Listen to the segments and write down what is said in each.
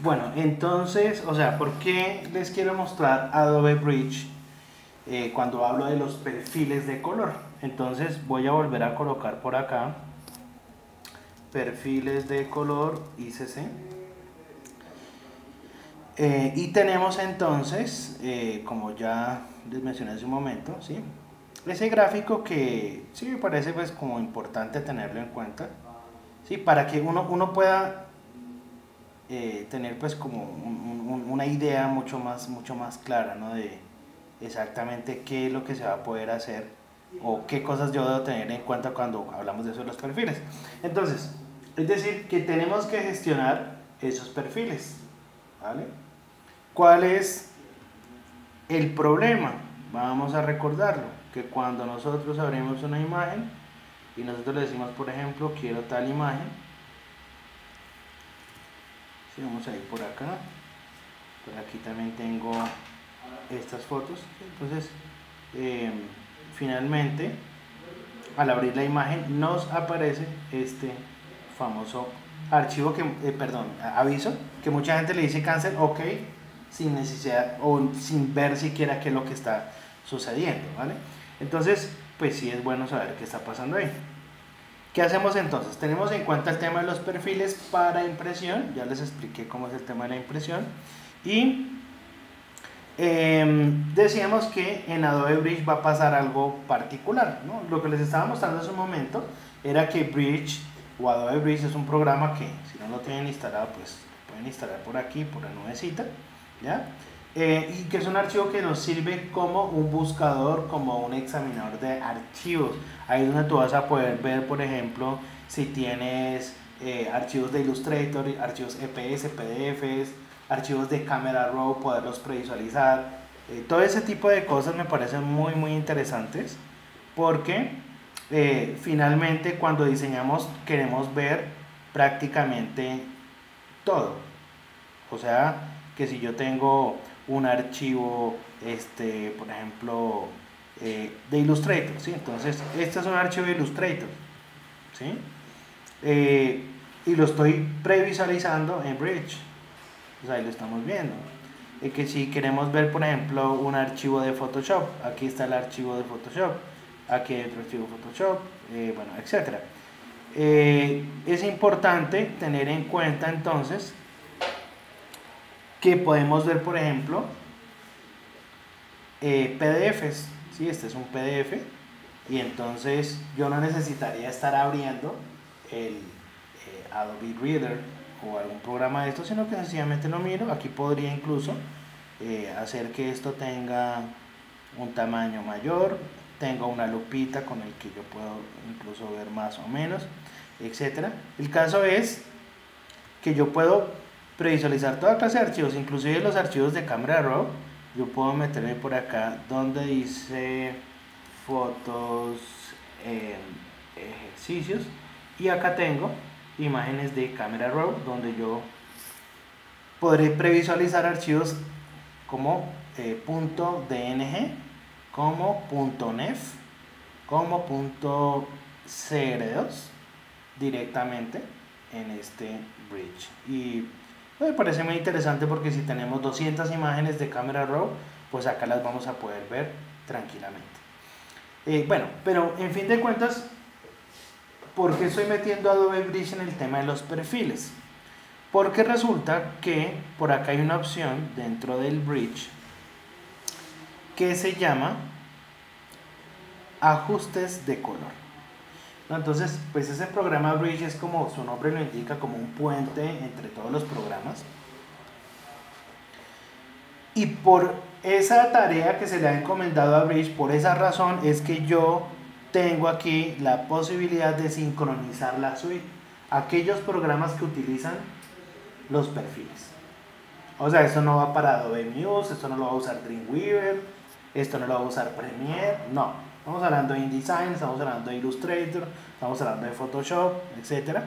Bueno, entonces, o sea, ¿por qué les quiero mostrar Adobe Bridge cuando hablo de los perfiles de color? Entonces voy a volver a colocar por acá perfiles de color ICC. Y tenemos entonces, como ya les mencioné hace un momento, ¿sí? Ese gráfico que sí me parece pues como importante tenerlo en cuenta, ¿sí? Para que uno pueda tener pues como una idea mucho más clara, ¿no? De exactamente qué es lo que se va a poder hacer o qué cosas yo debo tener en cuenta cuando hablamos de eso de los perfiles. Entonces, es decir, que tenemos que gestionar esos perfiles, ¿vale? ¿Cuál es el problema? Vamos a recordarlo, que cuando nosotros abrimos una imagen y nosotros le decimos, por ejemplo, quiero tal imagen, si vamos a ir por acá, por aquí también tengo estas fotos, entonces finalmente al abrir la imagen nos aparece este famoso archivo que, perdón, aviso, que mucha gente le dice cancel, ok, sin necesidad o sin ver siquiera qué es lo que está sucediendo, ¿vale? Entonces, pues sí es bueno saber qué está pasando ahí. ¿Qué hacemos entonces? Tenemos en cuenta el tema de los perfiles para impresión, ya les expliqué cómo es el tema de la impresión, y decíamos que en Adobe Bridge va a pasar algo particular, ¿no? Lo que les estaba mostrando hace un momento era que Bridge o Adobe Bridge es un programa que si no lo tienen instalado, pues lo pueden instalar por aquí, por la nubecita, ¿ya? Y que es un archivo que nos sirve como un buscador, como un examinador de archivos. Ahí es donde tú vas a poder ver, por ejemplo, si tienes archivos de Illustrator, archivos EPS, PDFs, archivos de Camera Raw, poderlos previsualizar. Todo ese tipo de cosas me parecen muy interesantes porque finalmente cuando diseñamos queremos ver prácticamente todo. O sea, que si yo tengo un archivo, por ejemplo, de Illustrator, ¿sí? Entonces, este es un archivo de Illustrator, ¿sí? Y lo estoy previsualizando en Bridge. Pues ahí lo estamos viendo. Que si queremos ver, por ejemplo, un archivo de Photoshop, aquí está el archivo de Photoshop, aquí hay otro archivo de Photoshop, bueno, etc. Es importante tener en cuenta entonces que podemos ver, por ejemplo, PDFs. ¿Sí? Este es un PDF y entonces yo no necesitaría estar abriendo el Adobe Reader o algún programa de esto, sino que sencillamente lo miro. Aquí podría incluso hacer que esto tenga un tamaño mayor, tenga una lupita con el que yo puedo incluso ver más o menos, etcétera. El caso es que yo puedo previsualizar toda clase de archivos, inclusive los archivos de Camera Raw. Yo puedo meterme por acá donde dice fotos, ejercicios, y acá tengo imágenes de Camera Raw donde yo podré previsualizar archivos como .dng, como .nef, como .cr2 directamente en este Bridge. Y me parece muy interesante porque si tenemos 200 imágenes de Camera Raw, pues acá las vamos a poder ver tranquilamente. Bueno, pero en fin de cuentas, ¿por qué estoy metiendo Adobe Bridge en el tema de los perfiles? Porque resulta que por acá hay una opción dentro del Bridge que se llama ajustes de color. Entonces, pues ese programa Bridge es, como su nombre lo indica, como un puente entre todos los programas. Y por esa tarea que se le ha encomendado a Bridge, por esa razón es que yo tengo aquí la posibilidad de sincronizar la suite, aquellos programas que utilizan los perfiles. O sea, esto no va para Adobe Muse, esto no lo va a usar Dreamweaver, esto no lo va a usar Premiere, no. Estamos hablando de InDesign, estamos hablando de Illustrator, estamos hablando de Photoshop, etc.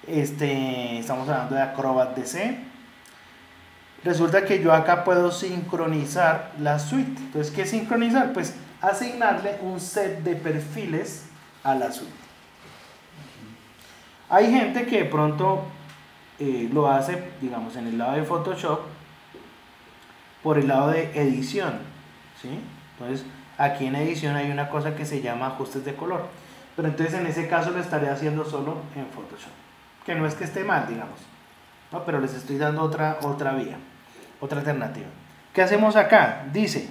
Estamos hablando de Acrobat DC. Resulta que yo acá puedo sincronizar la suite. Entonces, ¿qué es sincronizar? Pues asignarle un set de perfiles a la suite. Hay gente que de pronto lo hace, digamos, en el lado de Photoshop, por el lado de edición, ¿sí? Entonces, aquí en edición hay una cosa que se llama ajustes de color, pero entonces en ese caso lo estaré haciendo solo en Photoshop, que no es que esté mal, digamos, ¿no? Pero les estoy dando otra vía, otra alternativa. ¿Qué hacemos acá? Dice,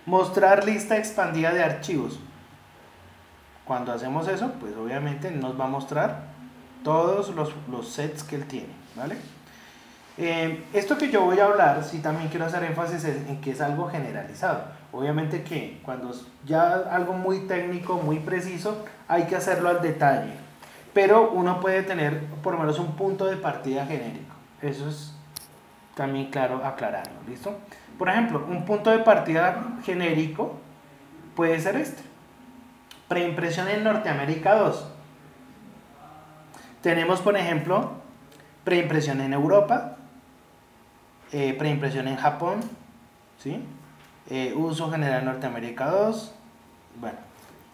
mostrar lista expandida de archivos. Cuando hacemos eso, pues obviamente nos va a mostrar todos los sets que él tiene, ¿vale? Esto que yo voy a hablar, sí también quiero hacer énfasis en que es algo generalizado. Obviamente que cuando es ya algo muy técnico, muy preciso, hay que hacerlo al detalle. Pero uno puede tener por lo menos un punto de partida genérico. Eso es también claro aclararlo, ¿listo? Por ejemplo, un punto de partida genérico puede ser este. Preimpresión en Norteamérica 2. Tenemos, por ejemplo, preimpresión en Europa, preimpresión en Japón, ¿sí? Uso general Norteamérica 2, bueno,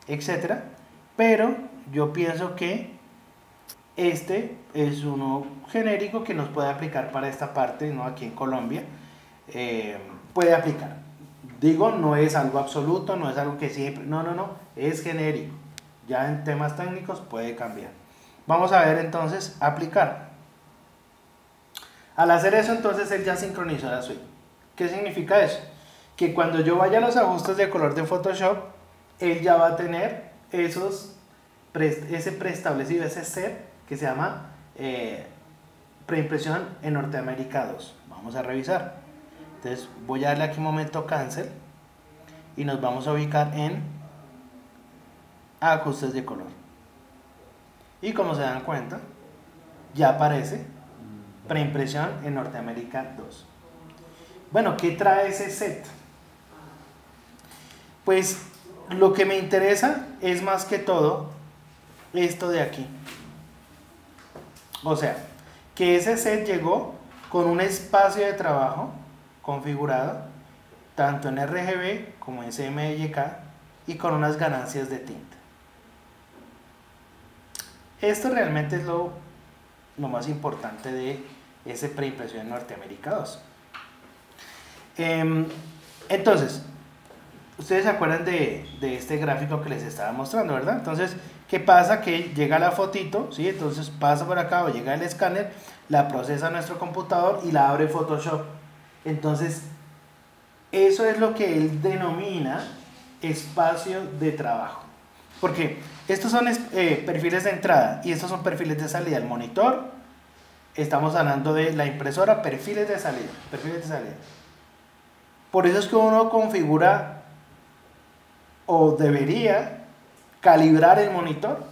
etcétera. Pero yo pienso que este es uno genérico que nos puede aplicar para esta parte, ¿no? Aquí en Colombia, puede aplicar. Digo, no es algo absoluto, no es algo que siempre, no, es genérico. Ya en temas técnicos puede cambiar. Vamos a ver entonces, aplicar. Al hacer eso, entonces él ya sincronizó la suite. ¿Qué significa eso? Que cuando yo vaya a los ajustes de color de Photoshop, él ya va a tener ese preestablecido, ese set que se llama preimpresión en Norteamérica 2. Vamos a revisar. Entonces voy a darle aquí un momento cancel y nos vamos a ubicar en ajustes de color. Y como se dan cuenta, ya aparece preimpresión en Norteamérica 2. Bueno, ¿qué trae ese set? Pues lo que me interesa es más que todo esto de aquí. O sea, que ese set llegó con un espacio de trabajo configurado tanto en RGB como en CMYK y con unas ganancias de tinta. Esto realmente es lo más importante de ese preimpresión en Norteamérica 2. Entonces, ustedes se acuerdan de este gráfico que les estaba mostrando, ¿verdad? Entonces, ¿qué pasa? Que llega la fotito, ¿sí? Entonces pasa por acá o llega el escáner, la procesa a nuestro computador y la abre Photoshop. Entonces, eso es lo que él denomina espacio de trabajo. Porque estos son perfiles de entrada y estos son perfiles de salida. El monitor, estamos hablando de la impresora, perfiles de salida. Por eso es que uno configura o debería calibrar el monitor,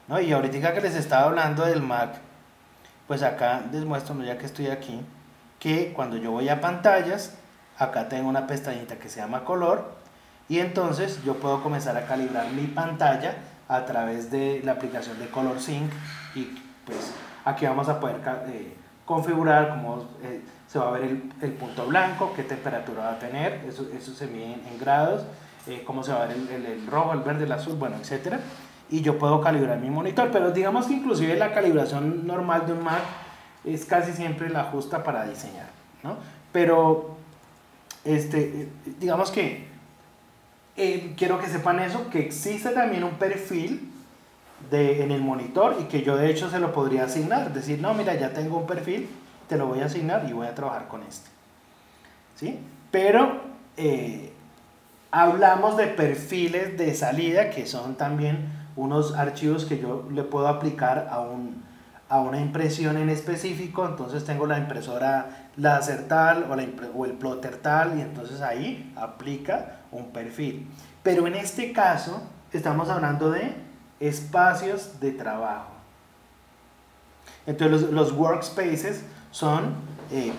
¿no? Y ahorita que les estaba hablando del Mac, pues acá les muestro, ya que estoy aquí, que cuando yo voy a pantallas, acá tengo una pestañita que se llama color y entonces yo puedo comenzar a calibrar mi pantalla a través de la aplicación de Color Sync y pues aquí vamos a poder configurar cómo se va a ver el punto blanco, qué temperatura va a tener, eso se mide en grados, cómo se va a ver el rojo, el verde, el azul, bueno, etcétera. Y yo puedo calibrar mi monitor, pero digamos que inclusive la calibración normal de un Mac es casi siempre la justa para diseñar, ¿no? Pero digamos que quiero que sepan eso, que existe también un perfil en el monitor y que yo de hecho se lo podría asignar, decir, no, mira, ya tengo un perfil, te lo voy a asignar y voy a trabajar con este, ¿sí? Pero hablamos de perfiles de salida que son también unos archivos que yo le puedo aplicar a una impresión en específico. Entonces tengo la impresora láser tal o el plotter tal y entonces ahí aplica un perfil. Pero en este caso estamos hablando de espacios de trabajo. Entonces los workspaces son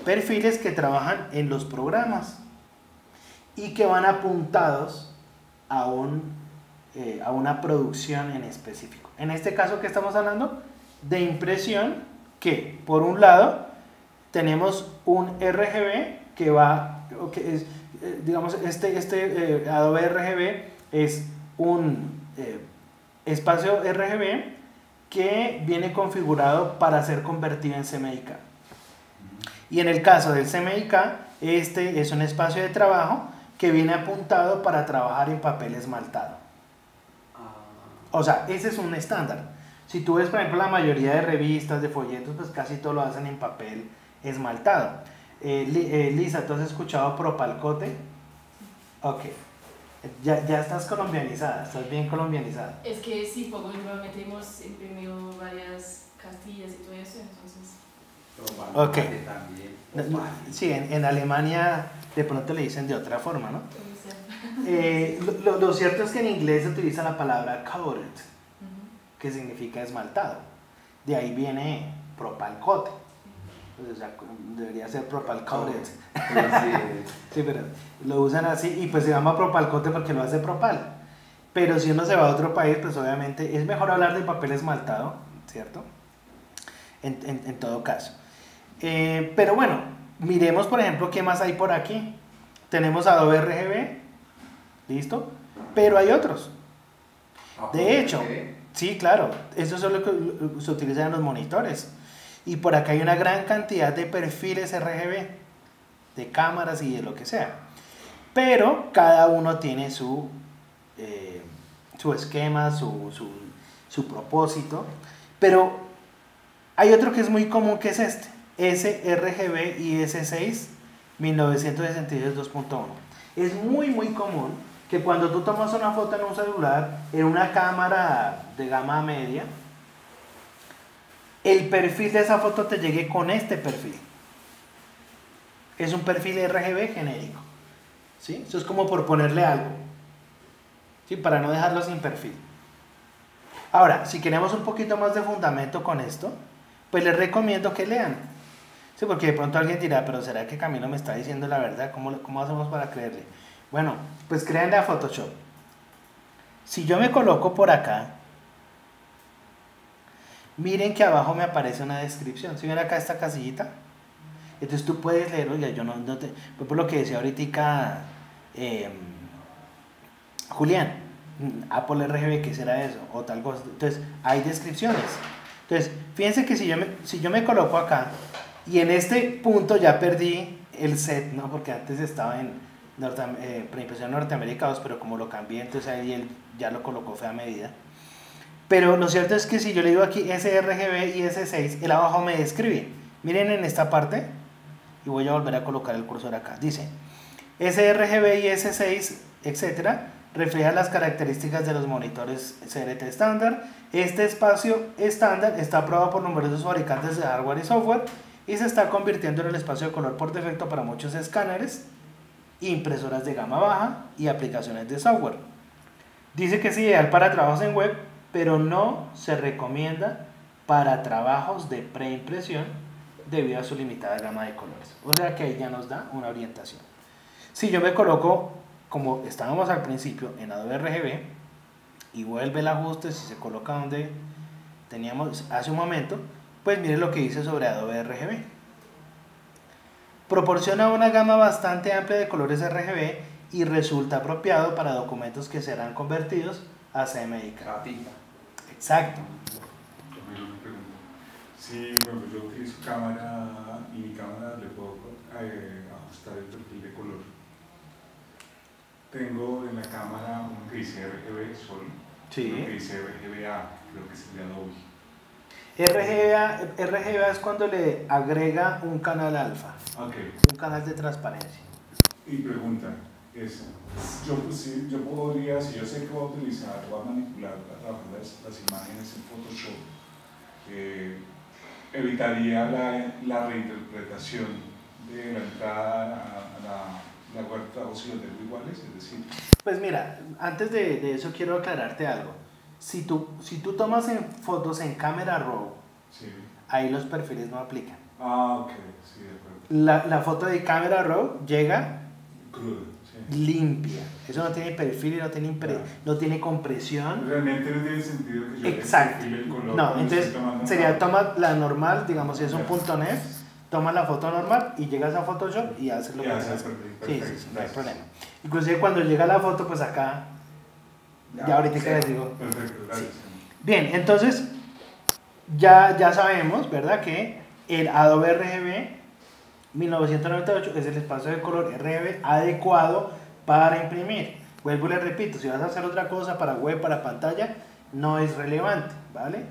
perfiles que trabajan en los programas y que van apuntados a una producción en específico. En este caso, ¿qué estamos hablando? De impresión, que por un lado tenemos un RGB que va, que es, digamos, Adobe RGB es un espacio RGB que viene configurado para ser convertido en CMYK. Y en el caso del CMYK, este es un espacio de trabajo que viene apuntado para trabajar en papel esmaltado. O sea, ese es un estándar. Si tú ves, por ejemplo, la mayoría de revistas, de folletos, pues casi todo lo hacen en papel esmaltado. Lisa, ¿tú has escuchado Propalcote? Ok. Ya estás colombianizada, estás bien colombianizada. Es que sí, poco últimamente hemos imprimido varias cartillas y todo eso, entonces... Ok. Sí, en Alemania de pronto le dicen de otra forma, ¿no? Lo cierto es que en inglés se utiliza la palabra coated, que significa esmaltado. De ahí viene Propalcote. O sea, debería ser Propalcoated. Sí, pero lo usan así y pues se llama Propalcote porque lo hace Propal. Pero si uno se va a otro país, pues obviamente es mejor hablar de papel esmaltado, ¿cierto? En todo caso. Pero bueno, miremos por ejemplo qué más hay por aquí. Tenemos Adobe RGB, ¿listo? Pero hay otros. De hecho, sí, claro, eso es lo que se utiliza en los monitores. Y por acá hay una gran cantidad de perfiles RGB, de cámaras y de lo que sea. Pero cada uno tiene su esquema, su propósito. Pero hay otro que es muy común, que es este, sRGB IS6 1962 2.1. Es muy común que cuando tú tomas una foto en un celular, en una cámara de gama media, el perfil de esa foto te llegue con este perfil. Es un perfil RGB genérico, ¿sí? Eso es como por ponerle algo, ¿sí? Para no dejarlo sin perfil. Ahora, si queremos un poquito más de fundamento con esto, pues les recomiendo que lean. Sí, porque de pronto alguien dirá, pero ¿será que Camilo me está diciendo la verdad? ¿Cómo hacemos para creerle? Bueno, pues créanle a Photoshop. Si yo me coloco por acá, miren que abajo me aparece una descripción. ¿Sí ven acá esta casillita? Entonces tú puedes leer, oiga, yo no te... Pues por lo que decía ahorita Julián, Apple RGB, ¿qué será eso? O tal cosa. Entonces, hay descripciones. Entonces, fíjense que si yo me coloco acá, y en este punto ya perdí el set, ¿no? Porque antes estaba en preimpresión Norteamérica 2, pero como lo cambié, entonces ahí él ya lo colocó fue a medida. Pero lo cierto es que si yo le digo aquí sRGB y S6, el abajo me describe. Miren en esta parte, y voy a volver a colocar el cursor acá. Dice, sRGB y S6, etcétera, refleja las características de los monitores CRT estándar. Este espacio estándar está aprobado por numerosos fabricantes de hardware y software y se está convirtiendo en el espacio de color por defecto para muchos escáneres, impresoras de gama baja y aplicaciones de software. Dice que es ideal para trabajos en web, pero no se recomienda para trabajos de preimpresión debido a su limitada gama de colores. O sea que ahí ya nos da una orientación. Si yo me coloco, como estábamos al principio, en Adobe RGB y vuelve el ajuste, si se coloca donde teníamos hace un momento, pues miren lo que dice sobre Adobe RGB. Proporciona una gama bastante amplia de colores RGB y resulta apropiado para documentos que serán convertidos a CMYK. Exacto. Sí, bueno, yo utilizo cámara y mi cámara le puedo ajustar el perfil de color. Tengo en la cámara uno que dice RGB solo, Sí. uno que dice RGBA, creo que es el de Adobe. RGBA es cuando le agrega un canal alfa, un canal de transparencia. Y pregunta, yo podría, si yo sé que voy a utilizar, voy a manipular, a trabajar las imágenes en Photoshop, evitaría la reinterpretación de la entrada a la cuarta, o si los dejo iguales, es decir... Pues mira, antes de eso quiero aclararte algo. Si tú tomas fotos en cámara RAW, sí, ahí los perfiles no aplican. Ah, ok, sí, de acuerdo. La foto de cámara RAW llega Cruda, sí. limpia. Eso no tiene perfil y no tiene compresión. Realmente no tiene sentido que yo Exacto. perfile el color. No, entonces sería toma la normal, digamos si es un Ya. punto .net, toma la foto normal y llegas a Photoshop y haces lo que haces tienes. perfecto, Sí, no hay gracias. problema. Inclusive cuando llega la foto, pues acá, ya ahorita que les digo. Perfecto, gracias. Sí. Bien, entonces, ya sabemos, ¿verdad? Que el Adobe RGB 1998 es el espacio de color RGB adecuado para imprimir. Vuelvo y le repito, si vas a hacer otra cosa para web, para pantalla, no es relevante, ¿vale?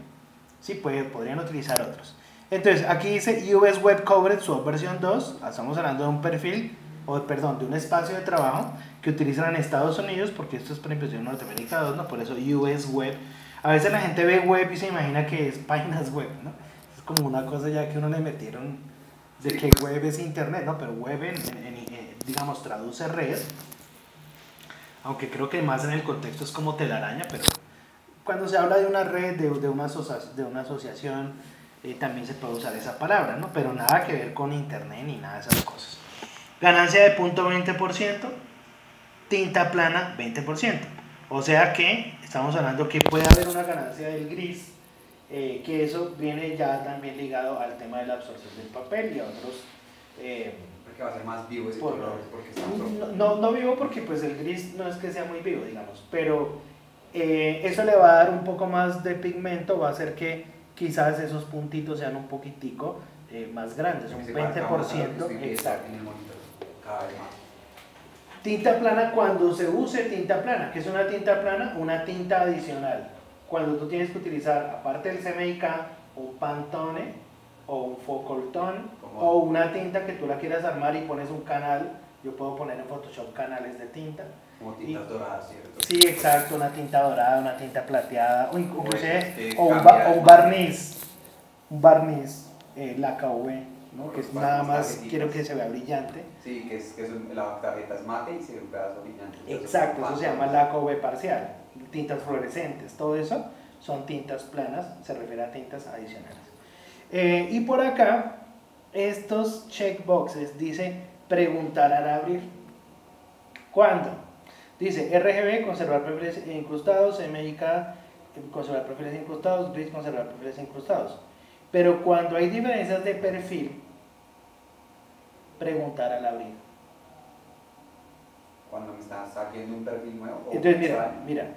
Sí, podrían utilizar otros. Entonces, aquí dice US Web Coverage Swap versión 2. Estamos hablando de un perfil, de un espacio de trabajo que utilizan en Estados Unidos, porque esto es para impresión Norteamérica 2, ¿no? Por eso US Web. A veces la gente ve web y se imagina que es páginas web, ¿no? Es como una cosa ya que uno le metieron de que web es internet, ¿no? Pero web digamos, traduce red. Aunque creo que más en el contexto es como telaraña, pero cuando se habla de una red, de una asociación, también se puede usar esa palabra, ¿no? Pero nada que ver con internet ni nada de esas cosas. Ganancia de 0.20%, tinta plana 20%. O sea que estamos hablando que puede haber una ganancia del gris, que eso viene ya también ligado al tema de la absorción del papel y a otros... porque va a ser más vivo ese color, porque está no vivo porque pues el gris no es que sea muy vivo, digamos, pero eso le va a dar un poco más de pigmento, va a hacer que quizás esos puntitos sean un poquitico más grandes, un 20%. Exacto. Cada vez más. Tinta plana, cuando se use tinta plana, ¿qué es una tinta plana? Una tinta adicional. Cuando tú tienes que utilizar, aparte del CMYK, un Pantone o un Focaltone o una tinta que tú la quieras armar y pones un canal. Yo puedo poner en Photoshop canales de tinta. Como tintas doradas, ¿cierto? Sí, exacto, una tinta dorada, una tinta plateada, o inclusive un barniz laca UV, ¿no? Que es nada más, quiero que se vea brillante. Sí, que la tarjeta es mate y se ve un pedazo brillante. Exacto, eso se llama laca UV parcial, tintas fluorescentes, todo eso son tintas planas, se refiere a tintas adicionales. Y por acá, estos checkboxes dice preguntar al abrir. ¿Cuándo? Dice RGB, conservar perfiles incrustados, MIK, conservar perfiles incrustados, gris, conservar perfiles incrustados. Pero cuando hay diferencias de perfil, preguntar al abrir. Cuando me estás saliendo un perfil nuevo. Entonces mira,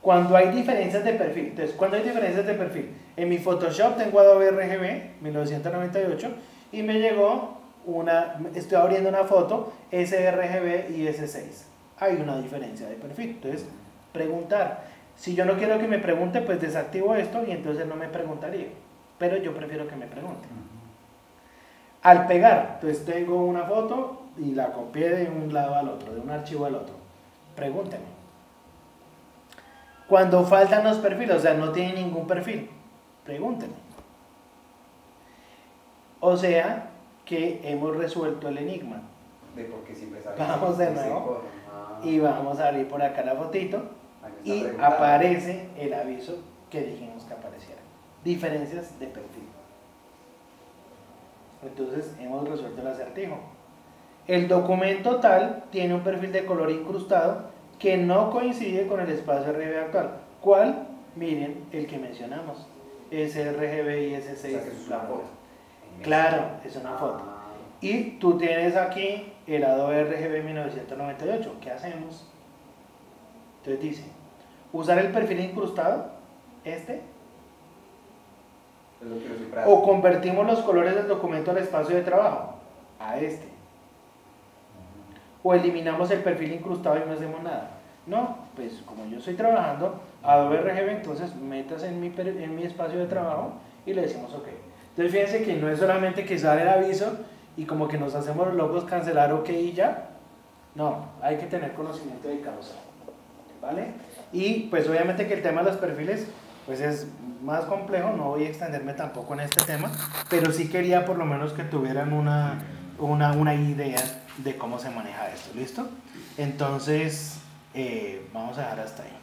cuando hay diferencias de perfil, en mi Photoshop tengo Adobe RGB 1998 y me llegó estoy abriendo una foto sRGB y S6. Hay una diferencia de perfil, entonces preguntar. Si yo no quiero que me pregunte, pues desactivo esto y entonces no me preguntaría, pero yo prefiero que me pregunte. Al pegar, entonces tengo una foto y la copié de un lado al otro, de un archivo al otro, pregúnteme. Cuando faltan los perfiles, o sea, no tiene ningún perfil, pregúnteme. O sea, que hemos resuelto el enigma. De por qué siempre sale. Vamos de nuevo y vamos a abrir por acá la fotito y aparece el aviso que dijimos que apareciera. Diferencias de perfil. Entonces hemos resuelto el acertijo. El documento tal tiene un perfil de color incrustado que no coincide con el espacio RGB actual. ¿Cuál? Miren el que mencionamos. sRGB y S6. O sea, que es una foto. Claro, es una foto. Y tú tienes aquí el Adobe RGB 1998. ¿Qué hacemos? Entonces dice, usar el perfil incrustado, o convertimos los colores del documento al espacio de trabajo, a o eliminamos el perfil incrustado y no hacemos nada. No, pues como yo estoy trabajando Adobe RGB, entonces metas en mi espacio de trabajo y le decimos OK. Entonces fíjense que no es solamente que sale el aviso y como que nos hacemos los logos cancelar OK y ya. No, hay que tener conocimiento de causa, ¿vale? Y pues obviamente que el tema de los perfiles pues es más complejo, no voy a extenderme tampoco en este tema, pero sí quería por lo menos que tuvieran una idea de cómo se maneja esto, ¿listo? Entonces vamos a dejar hasta ahí.